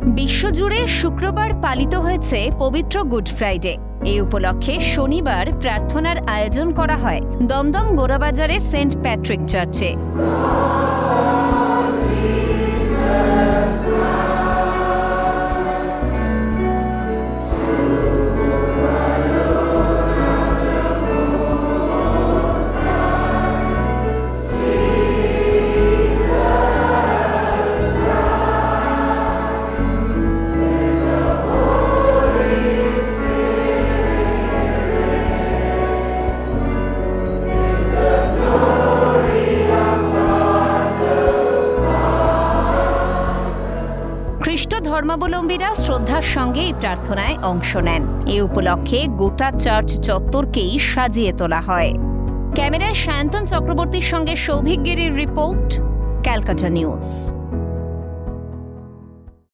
বিশ্বজুড়ে শুক্রবার পালিত হয়েছে পবিত্র গুড ফ্রাইডে। এই উপলক্ষে শনিবার প্রার্থনার আয়োজন করা হয় দমদম গোড়াবাজারে সেন্ট প্যাট্রিক চার্চে। খ্রিস্ট ধর্মাবলম্বীরা শ্রদ্ধার সঙ্গে এই প্রার্থনায় অংশ নেন। এ উপলক্ষে গোটা চার্চ চত্বরকেই সাজিয়ে তোলা হয়। ক্যামেরায় সায়ন্তন চক্রবর্তীর সঙ্গে সৌভিক গিরির রিপোর্ট, ক্যালকাটা নিউজ।